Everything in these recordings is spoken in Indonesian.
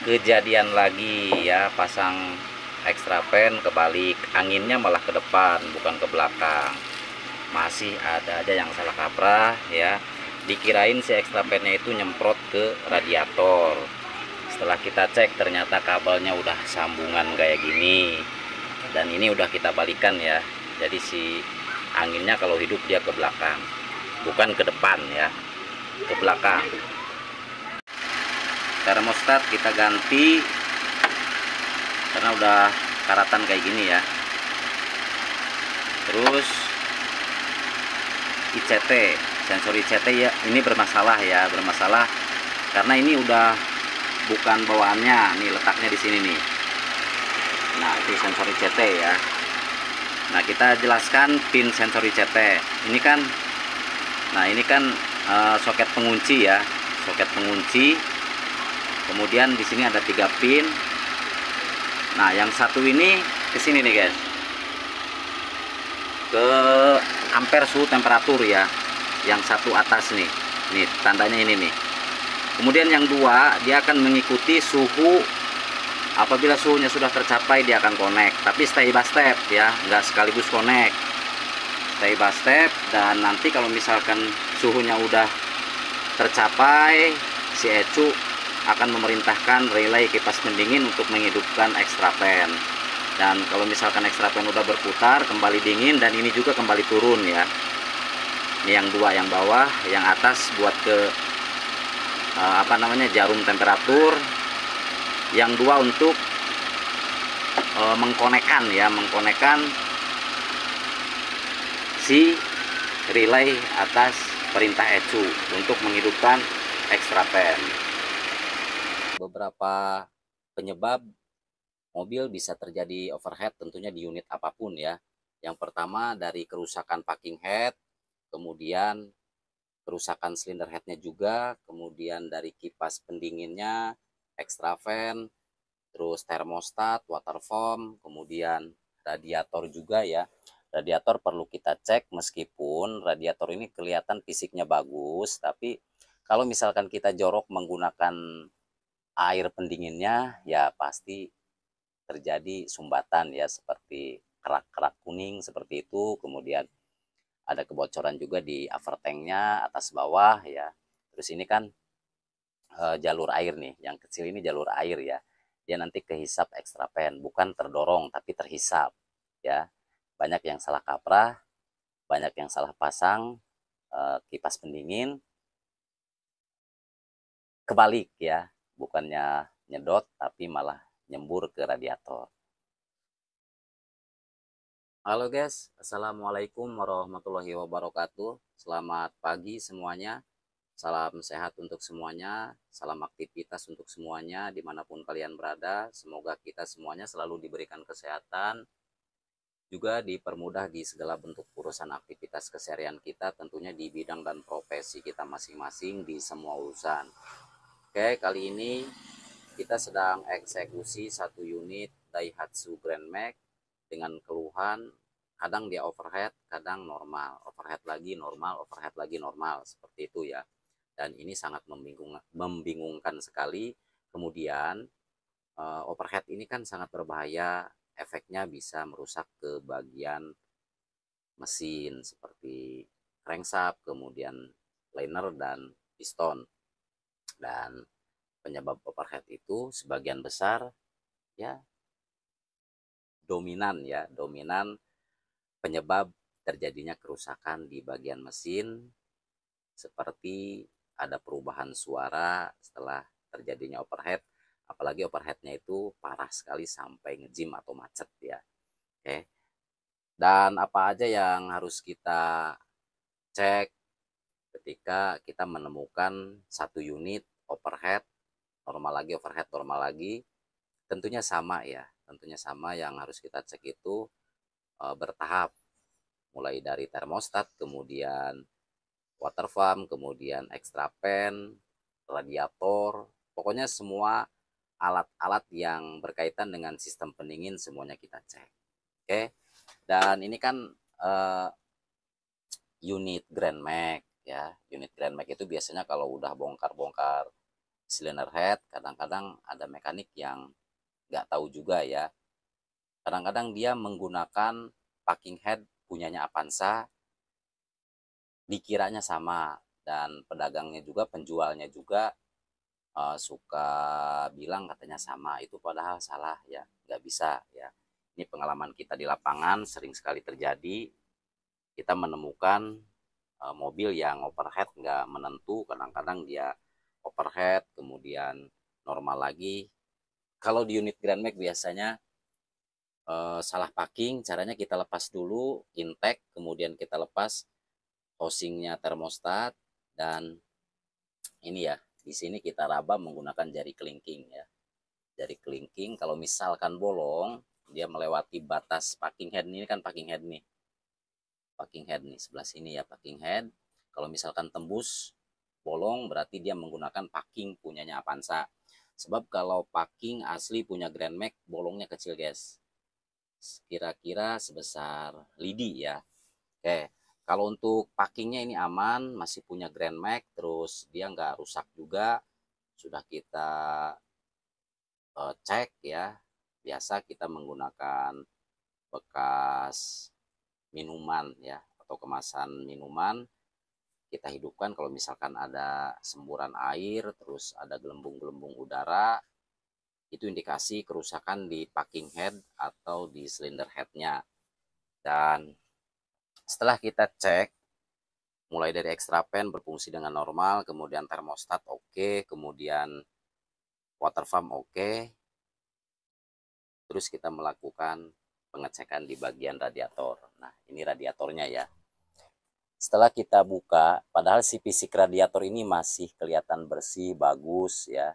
kejadian lagi ya, pasang extra fan kebalik, anginnya malah ke depan bukan ke belakang. Masih ada aja yang salah kaprah ya, dikirain si extra fan-nya itu nyemprot ke radiator. Setelah kita cek ternyata kabelnya udah sambungan kayak gini, dan ini udah kita balikan ya. Jadi si anginnya kalau hidup dia ke belakang, bukan ke depan ya, ke belakang. Termostat kita ganti karena udah karatan kayak gini ya. Terus ICT, sensor ICT ya, ini bermasalah ya, bermasalah karena ini udah bukan bawaannya, nih letaknya di sini nih. Nah, itu sensor ICT ya. Nah, kita jelaskan pin sensor ICT. Ini kan, nah ini kan soket pengunci ya, soket pengunci. Kemudian di sini ada 3 pin. Nah, yang satu ini ke sini nih guys, ke ampere suhu temperatur ya. Yang satu atas nih, tandanya ini nih. Kemudian yang dua dia akan mengikuti suhu. Apabila suhunya sudah tercapai dia akan connect, tapi step by step ya, nggak sekaligus connect, step by step. Dan nanti kalau misalkan suhunya udah tercapai, si ECU akan memerintahkan relay kipas pendingin untuk menghidupkan extra fan. Dan kalau misalkan extra fan udah berputar kembali dingin, dan ini juga kembali turun ya. Ini yang dua yang bawah, yang atas buat ke jarum temperatur, yang dua untuk mengkonekkan ya, mengkonekkan si relay atas perintah ECU untuk menghidupkan extra fan. Beberapa penyebab mobil bisa terjadi overheat tentunya di unit apapun ya. Yang pertama dari kerusakan packing head, kemudian kerusakan silinder headnya juga, kemudian dari kipas pendinginnya, extra fan, terus termostat, water foam, kemudian radiator juga ya. Radiator perlu kita cek, meskipun radiator ini kelihatan fisiknya bagus, tapi kalau misalkan kita jorok menggunakan air pendinginnya ya pasti terjadi sumbatan ya, seperti kerak-kerak kuning seperti itu. Kemudian ada kebocoran juga di overtanknya atas bawah ya. Terus ini kan jalur air nih, yang kecil ini jalur air ya, dia nanti kehisap extra fan, bukan terdorong tapi terhisap ya. Banyak yang salah kaprah, banyak yang salah pasang kipas pendingin kebalik ya, bukannya nyedot tapi malah nyembur ke radiator. Halo guys, assalamualaikum warahmatullahi wabarakatuh. Selamat pagi semuanya. Salam sehat untuk semuanya, salam aktivitas untuk semuanya dimanapun kalian berada. Semoga kita semuanya selalu diberikan kesehatan, juga dipermudah di segala bentuk urusan aktivitas keseharian kita, tentunya di bidang dan profesi kita masing-masing di semua urusan. Oke, kali ini kita sedang eksekusi satu unit Daihatsu Grand Max dengan keluhan kadang dia overhead, kadang normal, overhead lagi normal, overhead lagi normal, seperti itu ya. Dan ini sangat membingungkan sekali. Kemudian overhead ini kan sangat berbahaya, efeknya bisa merusak ke bagian mesin seperti crankshaft, kemudian liner dan piston. Dan penyebab overhead itu sebagian besar ya dominan penyebab terjadinya kerusakan di bagian mesin, seperti ada perubahan suara setelah terjadinya overhead, apalagi overheadnya itu parah sekali sampai ngejim atau macet ya. Oke. Dan apa aja yang harus kita cek ketika kita menemukan satu unit overhead, normal lagi, overhead, normal lagi? Tentunya sama ya, tentunya sama. Yang harus kita cek itu bertahap, mulai dari termostat, kemudian water pump, kemudian extra fan, radiator, pokoknya semua alat-alat yang berkaitan dengan sistem pendingin semuanya kita cek. Oke. Dan ini kan unit Grand Max ya. Unit Grand Max itu biasanya kalau udah bongkar-bongkar cylinder head. Kadang-kadang ada mekanik yang nggak tahu juga ya, kadang-kadang dia menggunakan packing head punyanya Avanza, dikiranya sama, dan pedagangnya juga, penjualnya juga suka bilang katanya sama, itu padahal salah ya, nggak bisa ya. Ini pengalaman kita di lapangan sering sekali terjadi, kita menemukan mobil yang overhead nggak menentu, kadang-kadang dia overhead kemudian normal lagi. Kalau di unit Grand Max biasanya salah packing, caranya kita lepas dulu intake, kemudian kita lepas housingnya termostat, dan ini ya, di sini kita raba menggunakan jari kelingking ya. Jari kelingking kalau misalkan bolong, dia melewati batas packing head, ini kan packing head nih. Packing head nih sebelah sini ya, packing head. Kalau misalkan tembus bolong berarti dia menggunakan packing punyanya Avanza. Sebab kalau packing asli punya Grand Max bolongnya kecil guys, kira-kira sebesar lidi ya. Oke, kalau untuk packingnya ini aman, masih punya Grand Max, terus dia nggak rusak juga. Sudah kita cek ya, biasa kita menggunakan bekas minuman ya, atau kemasan minuman, kita hidupkan. Kalau misalkan ada semburan air, terus ada gelembung-gelembung udara, itu indikasi kerusakan di packing head atau di cylinder headnya. Dan setelah kita cek, mulai dari extra fan berfungsi dengan normal, kemudian termostat oke, kemudian water pump oke, terus kita melakukan pengecekan di bagian radiator. Nah, ini radiatornya ya. Setelah kita buka, padahal si fisik radiator ini masih kelihatan bersih, bagus ya.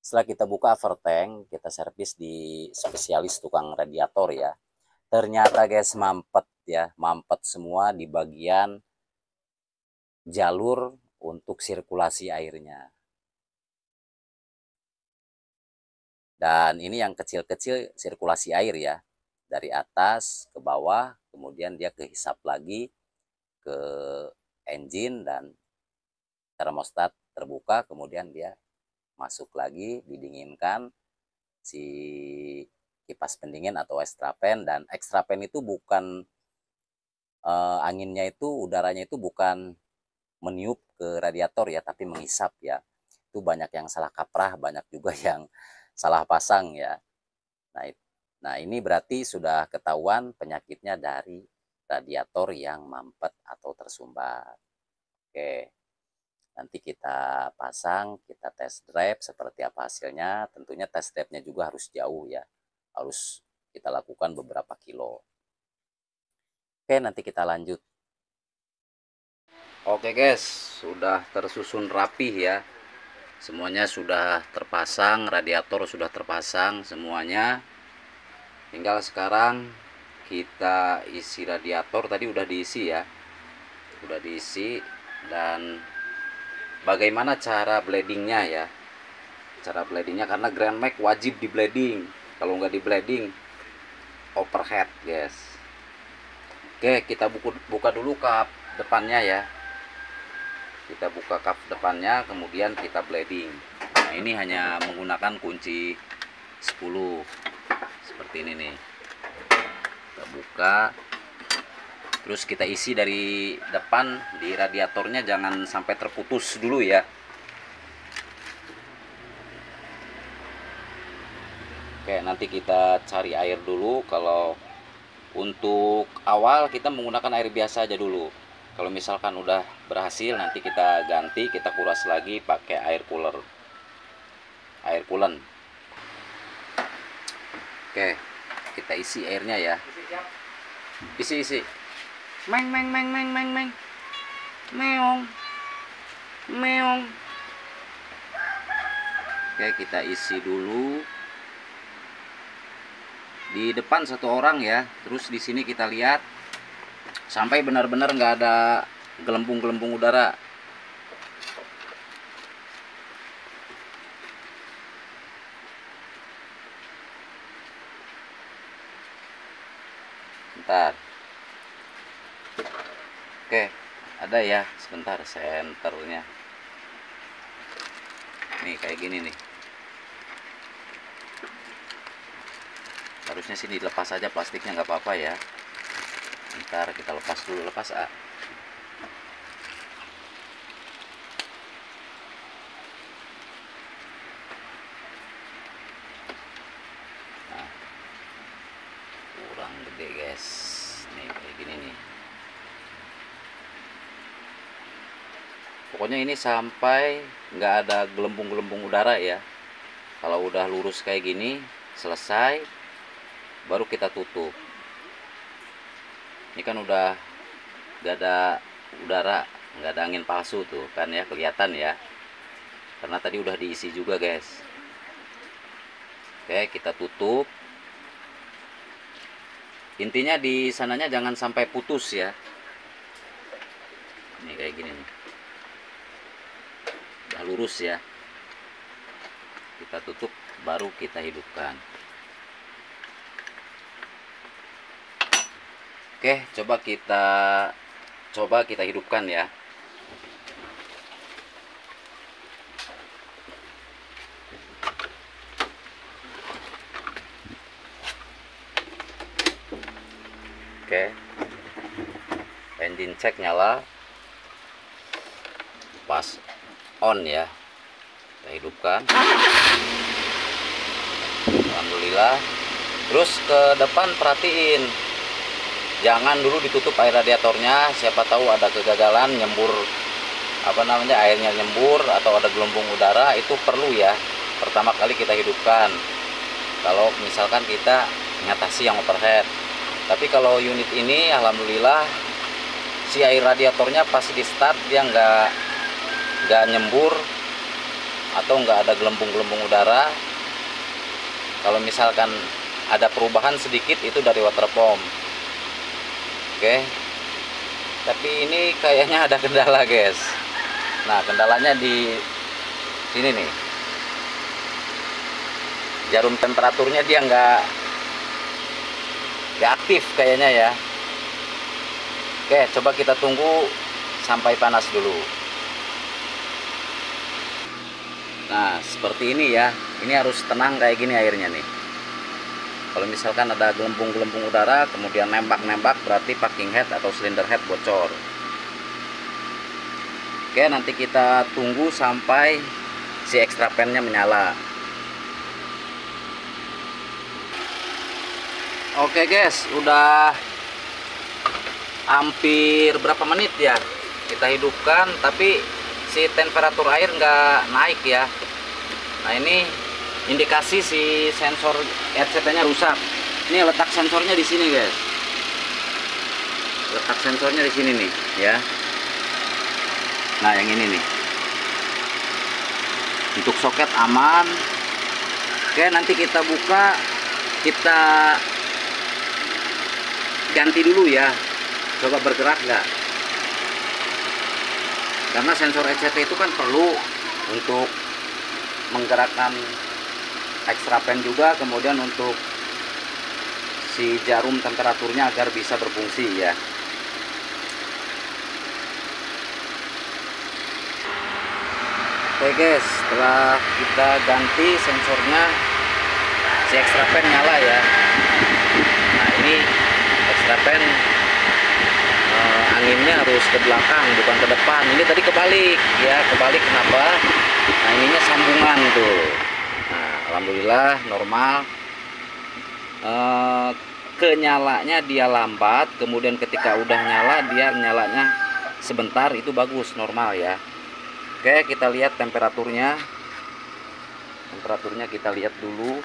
Setelah kita buka overtank, kita servis di spesialis tukang radiator ya. Ternyata guys mampet ya, mampet semua di bagian jalur untuk sirkulasi airnya. Dan ini yang kecil-kecil sirkulasi air ya, dari atas ke bawah, kemudian dia kehisap lagi ke engine, dan termostat terbuka, kemudian dia masuk lagi, didinginkan si kipas pendingin atau extra fan. Dan extra fan itu bukan anginnya itu, udaranya itu bukan meniup ke radiator ya, tapi menghisap ya. Itu banyak yang salah kaprah, banyak juga yang salah pasang ya. Nah, ini berarti sudah ketahuan penyakitnya dari radiator yang mampet atau tersumbat. Oke, nanti kita pasang, kita test drive seperti apa hasilnya. Tentunya test drive-nya juga harus jauh ya, harus kita lakukan beberapa kilo. Oke, nanti kita lanjut. Oke guys, sudah tersusun rapih ya. Semuanya sudah terpasang, radiator sudah terpasang semuanya. Tinggal sekarang kita isi radiator, tadi udah diisi ya. Udah diisi. Dan bagaimana cara bladingnya ya. Cara bladingnya, karena Grand Max wajib di blading. Kalau nggak di blading overhead guys. Oke, kita buka dulu kap depannya ya. Kita buka kap depannya, kemudian kita blading. Nah, ini hanya menggunakan kunci 10 seperti ini nih. Kita buka, terus kita isi dari depan. Di radiatornya jangan sampai terputus dulu ya. Oke, nanti kita cari air dulu. Kalau untuk awal kita menggunakan air biasa aja dulu. Kalau misalkan udah berhasil, nanti kita ganti, kita kuras lagi pakai air cooler, air coolant. Oke, kita isi airnya ya. Isi. Meng. Meong. Oke, kita isi dulu. Di depan satu orang ya. Terus di sini kita lihat sampai benar-benar nggak ada gelembung-gelembung udara. Bentar. Oke, ada ya, sebentar senternya. Nih kayak gini nih. Harusnya sini dilepas aja plastiknya, nggak apa-apa ya. Ntar kita lepas dulu, lepas Nah, kurang gede guys. Nih kayak gini nih. Pokoknya ini sampai nggak ada gelembung-gelembung udara ya. Kalau udah lurus kayak gini, selesai, baru kita tutup. Ini kan udah nggak ada udara, nggak ada angin palsu tuh kan ya, kelihatan ya. Karena tadi udah diisi juga guys. Oke, kita tutup. Intinya di sananya jangan sampai putus ya. Ini kayak gini nih. Udah lurus ya. Kita tutup, baru kita hidupkan. Oke, coba kita hidupkan ya. Oke. Engine check nyala. Pas on ya. Kita hidupkan. Alhamdulillah. Terus ke depan perhatiin, jangan dulu ditutup air radiatornya, siapa tahu ada kegagalan nyembur airnya nyembur atau ada gelembung udara, itu perlu ya. Pertama kali kita hidupkan. Kalau misalkan kita ngatasi yang overhead. Tapi kalau unit ini alhamdulillah si air radiatornya pas di start dia nggak nyembur atau nggak ada gelembung-gelembung udara. Kalau misalkan ada perubahan sedikit itu dari water pump. Oke, tapi ini kayaknya ada kendala guys. Nah, kendalanya di sini nih. Jarum temperaturnya dia nggak aktif kayaknya ya. Oke, coba kita tunggu sampai panas dulu. Nah, seperti ini ya. Ini harus tenang kayak gini airnya nih. Kalau misalkan ada gelembung-gelembung udara kemudian nembak-nembak, berarti packing head atau cylinder head bocor. Oke, nanti kita tunggu sampai si extra fan-nya menyala. Oke guys, udah hampir berapa menit ya kita hidupkan, tapi si temperatur air nggak naik ya. Nah, ini indikasi si sensor RCT-nya rusak. Ini letak sensornya di sini guys. Letak sensornya di sini nih ya. Nah, yang ini nih. Untuk soket aman. Oke, nanti kita buka, kita ganti dulu ya. Coba bergerak nggak? Karena sensor RCT itu kan perlu untuk menggerakkan extra fan juga, kemudian untuk si jarum temperaturnya agar bisa berfungsi ya. Oke guys, setelah kita ganti sensornya, si extra fan nyala ya. Nah, ini extra fan anginnya harus ke belakang bukan ke depan. Ini tadi kebalik ya, kebalik kenapa? Nah, ininya sambungan tuh. Nah, alhamdulillah normal. Kenyalanya dia lambat, kemudian ketika udah nyala dia nyalanya sebentar, itu bagus, normal ya. Oke, kita lihat temperaturnya. Temperaturnya kita lihat dulu.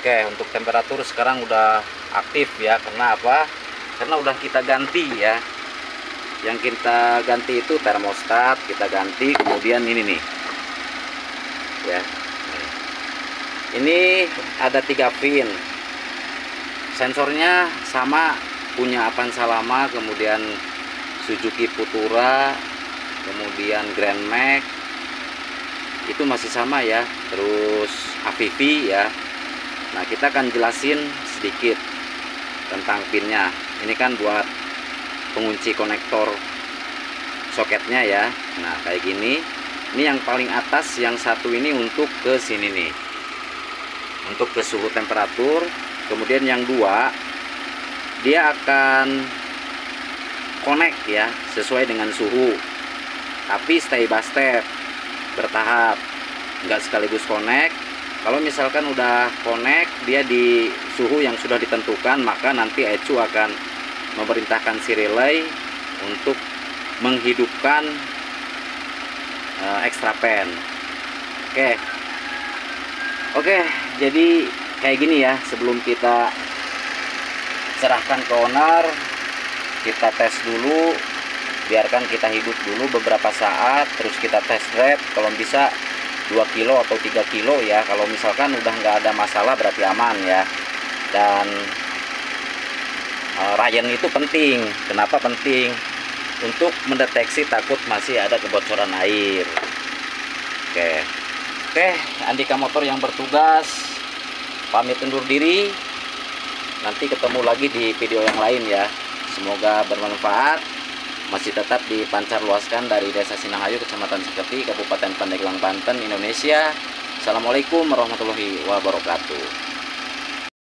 Oke, untuk temperatur sekarang udah aktif ya. Karena apa? Karena udah kita ganti ya. Yang kita ganti itu termostat, kita ganti, kemudian ini nih ya. Ini ada 3 pin. Sensornya sama, punya Avanza lama, kemudian Suzuki Futura, kemudian Grand Max, itu masih sama ya. Terus AVV ya. Nah, kita akan jelasin sedikit tentang pinnya. Ini kan buat pengunci konektor soketnya ya. Nah kayak gini. Ini yang paling atas, yang satu ini untuk ke sini nih, untuk ke suhu temperatur. Kemudian yang dua dia akan connect ya sesuai dengan suhu, tapi step by step, bertahap, nggak sekaligus connect. Kalau misalkan udah connect dia di suhu yang sudah ditentukan, maka nanti ECU akan memerintahkan si relay untuk menghidupkan extra fan. Oke, jadi kayak gini ya. Sebelum kita serahkan ke owner, kita tes dulu, biarkan kita hidup dulu beberapa saat, terus kita tes drive. Kalau bisa 2 kilo atau 3 kilo ya. Kalau misalkan udah nggak ada masalah berarti aman ya. Dan Ryan itu penting. Kenapa penting? Untuk mendeteksi takut masih ada kebocoran air. Oke, Andika Motor yang bertugas pamit undur diri. Nanti ketemu lagi di video yang lain ya. Semoga bermanfaat. Masih tetap dipancar luaskan dari Desa Sinangayu, Kecamatan Seketi, Kabupaten Pandeglang, Banten, Indonesia. Assalamualaikum warahmatullahi wabarakatuh.